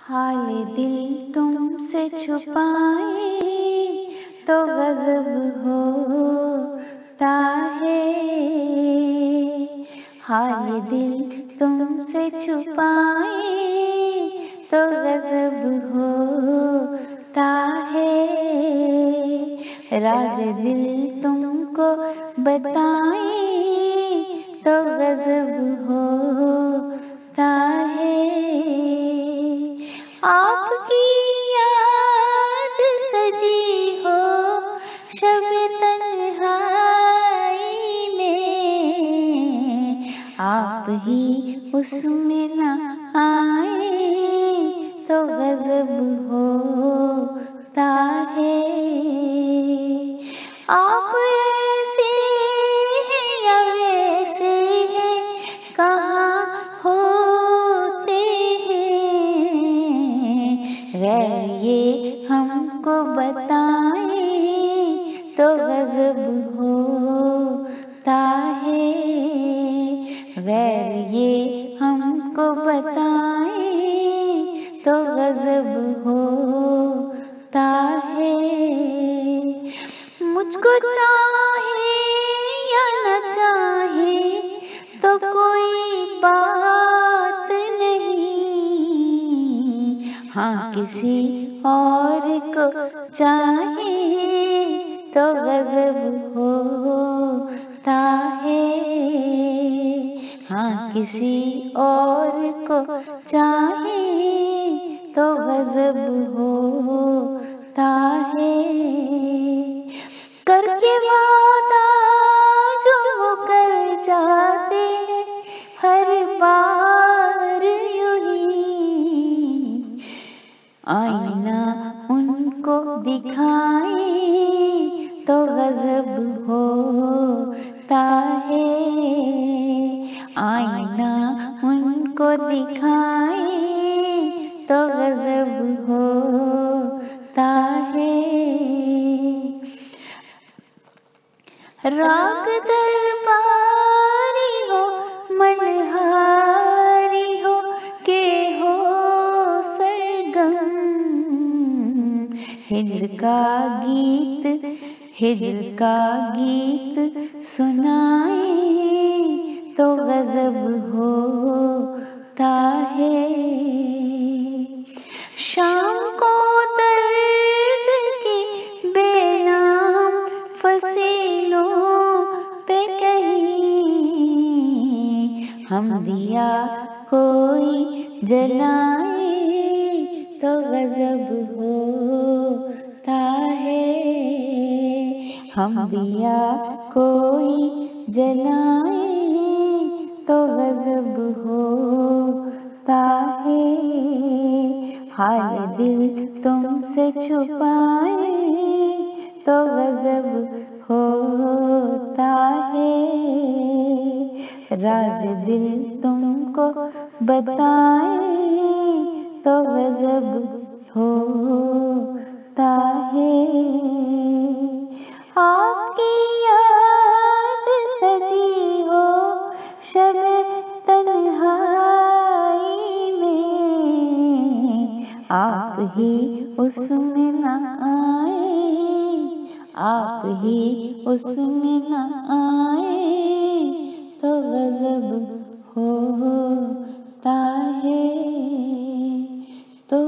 حال دل تم سے چھپائے تو غضب ہوتا ہے، حال دل تم سے چھپائے تو غضب ہوتا ہے، راز دل تم کو بتائیں تو غضب ہوتا ہے، آپ کی یاد سجی ہو شب تنہائی میں، آپ ہی اس میں نہ آئیں تو غضب ہوتا ہے، آپ ایسے ہیں یا ویسے ہیں کہاں ہوتے ہیں، غیر یہ ہم کو بتائیں تو غضب ہوتا ہے، غیر یہ ہم کو بتائیں تو غضب ہوتا ہے، مجھ کو چاہے یا نہ چاہے تو کوئی بات نہیں، ہاں کسی اور کو چاہے تو غضب ہوتا ہے، ہاں کسی اور کو چاہے تو غضب ہوتا ہے، کر کے وعدہ جو وہ کر جاتے ہیں ہر بار یوں ہی، آئینہ ان کو دکھائیں تو غضب ہوتا ہے، آئینہ ان کو دکھائیں تو غضب ہوتا ہے، راگ درباری ہو منہاری ہو کہ ہو سرگم، ہجر کا گیت سنائیں تو غضب ہوتا ہے، شام کو درد کی بے نام فصیلوں پہ کہیں ہم دیا کوئی جلائیں تو غضب ہوتا ہے، ہم دیا کوئی جلائیں تو غضب ہوتا ہے، حال دل تم سے چھپائیں تو غضب ہوتا ہے، راز دل تم کو بتائیں تو غضب ہوتا ہے، آپ کی یاد سجی ہو شب تنہائی میں، آپ ہی اس میں نہ آئیں، آپ ہی اس میں نہ آئیں تو غضب ہوتا ہے، تو